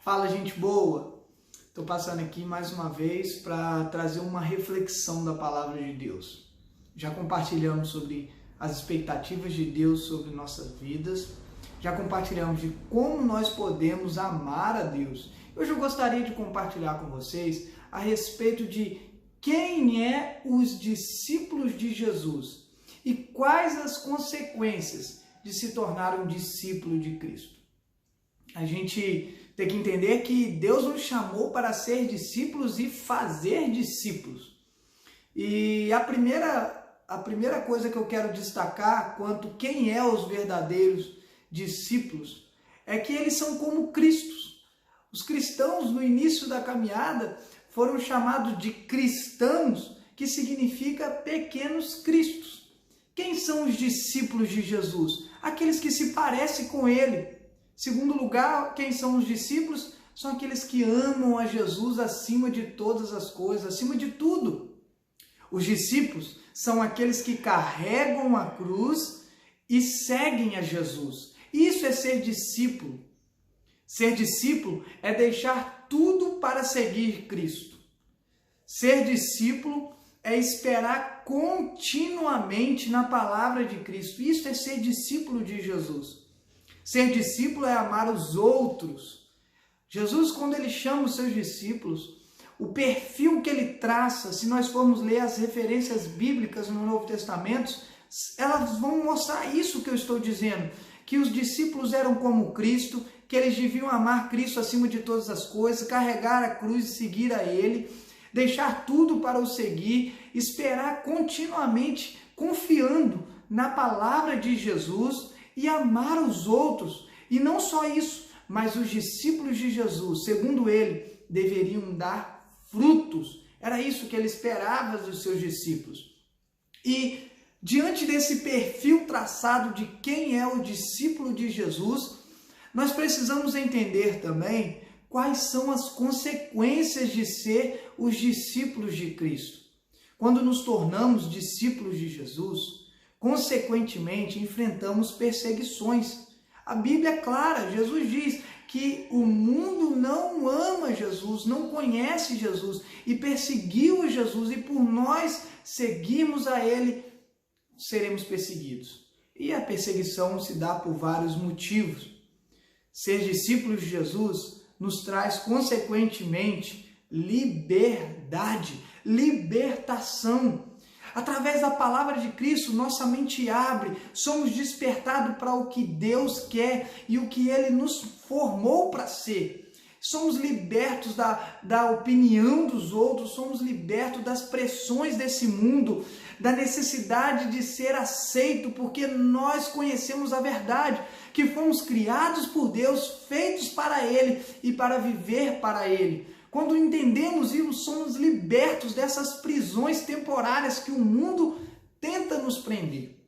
Fala, gente boa! Estou passando aqui mais uma vez para trazer uma reflexão da palavra de Deus. Já compartilhamos sobre as expectativas de Deus sobre nossas vidas, já compartilhamos de como nós podemos amar a Deus. Hoje eu gostaria de compartilhar com vocês a respeito de quem é os discípulos de Jesus e quais as consequências de se tornar um discípulo de Cristo. A gente tem que entender que Deus nos chamou para ser discípulos e fazer discípulos. E a primeira coisa que eu quero destacar quanto quem é os verdadeiros discípulos é que eles são como Cristos. Os cristãos no início da caminhada foram chamados de cristãos, que significa pequenos cristos. Quem são os discípulos de Jesus? Aqueles que se parecem com ele. Segundo lugar, quem são os discípulos? São aqueles que amam a Jesus acima de todas as coisas, acima de tudo. Os discípulos são aqueles que carregam a cruz e seguem a Jesus. Isso é ser discípulo. Ser discípulo é deixar tudo para seguir Cristo. Ser discípulo é esperar continuamente na palavra de Cristo. Isso é ser discípulo de Jesus. Ser discípulo é amar os outros. Jesus, quando ele chama os seus discípulos, o perfil que ele traça, se nós formos ler as referências bíblicas no Novo Testamento, elas vão mostrar isso que eu estou dizendo, que os discípulos eram como Cristo, que eles deviam amar Cristo acima de todas as coisas, carregar a cruz e seguir a ele, deixar tudo para o seguir, esperar continuamente, confiando na palavra de Jesus, e amar os outros. E não só isso, mas os discípulos de Jesus, segundo ele, deveriam dar frutos. Era isso que ele esperava dos seus discípulos. E diante desse perfil traçado de quem é o discípulo de Jesus, nós precisamos entender também quais são as consequências de ser os discípulos de Cristo. Quando nos tornamos discípulos de Jesus, consequentemente, enfrentamos perseguições. A Bíblia é clara, Jesus diz que o mundo não ama Jesus, não conhece Jesus e perseguiu Jesus, e por nós seguirmos a Ele, seremos perseguidos. E a perseguição se dá por vários motivos. Ser discípulos de Jesus nos traz, consequentemente, liberdade, libertação. Através da palavra de Cristo, nossa mente abre, somos despertados para o que Deus quer e o que Ele nos formou para ser. Somos libertos da opinião dos outros, somos libertos das pressões desse mundo, da necessidade de ser aceito, porque nós conhecemos a verdade, que fomos criados por Deus, feitos para Ele e para viver para Ele. Quando entendemos isso, somos libertos dessas prisões temporárias que o mundo tenta nos prender.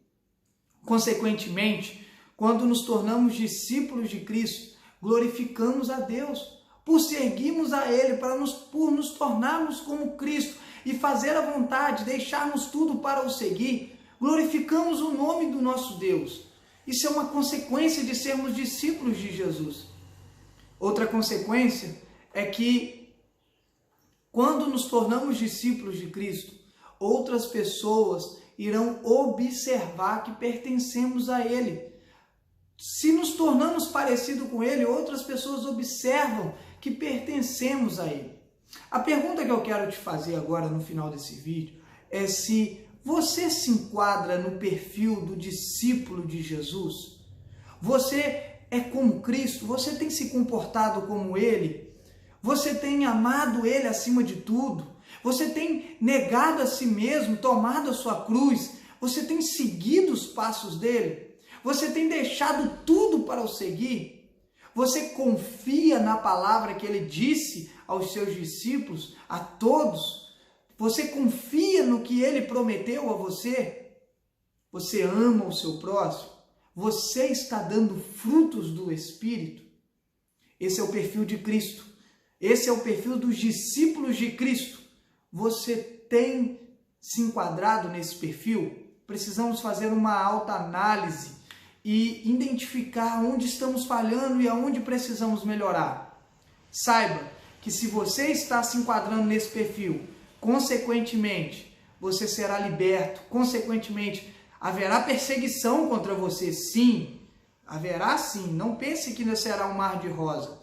Consequentemente, quando nos tornamos discípulos de Cristo, glorificamos a Deus, por seguirmos a Ele, por nos tornarmos como Cristo e fazer a vontade, deixarmos tudo para o seguir, glorificamos o nome do nosso Deus. Isso é uma consequência de sermos discípulos de Jesus. Outra consequência é que quando nos tornamos discípulos de Cristo, outras pessoas irão observar que pertencemos a Ele. Se nos tornamos parecidos com Ele, outras pessoas observam que pertencemos a Ele. A pergunta que eu quero te fazer agora no final desse vídeo é se você se enquadra no perfil do discípulo de Jesus? Você é como Cristo? Você tem se comportado como Ele? Você tem amado Ele acima de tudo? Você tem negado a si mesmo, tomado a sua cruz? Você tem seguido os passos dele? Você tem deixado tudo para o seguir? Você confia na palavra que ele disse aos seus discípulos, a todos? Você confia no que ele prometeu a você? Você ama o seu próximo? Você está dando frutos do Espírito? Esse é o perfil de Cristo. Esse é o perfil dos discípulos de Cristo. Você tem se enquadrado nesse perfil? Precisamos fazer uma autoanálise e identificar onde estamos falhando e aonde precisamos melhorar. Saiba que se você está se enquadrando nesse perfil, consequentemente, você será liberto, consequentemente, haverá perseguição contra você, sim, haverá sim, não pense que não será um mar de rosa,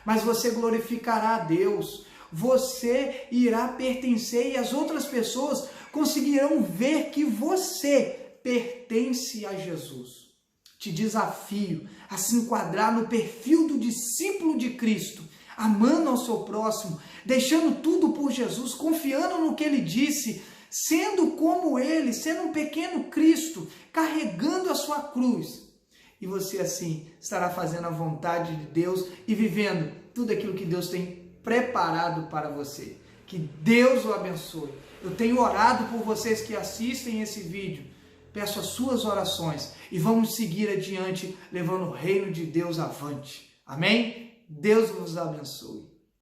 mas você glorificará a Deus, você irá pertencer e as outras pessoas conseguirão ver que você pertence a Jesus. Te desafio a se enquadrar no perfil do discípulo de Cristo, amando ao seu próximo, deixando tudo por Jesus, confiando no que Ele disse, sendo como Ele, sendo um pequeno Cristo, carregando a sua cruz. E você assim estará fazendo a vontade de Deus e vivendo tudo aquilo que Deus tem preparado para você. Que Deus o abençoe. Eu tenho orado por vocês que assistem esse vídeo. Peço as suas orações e vamos seguir adiante, levando o reino de Deus avante. Amém? Deus vos abençoe.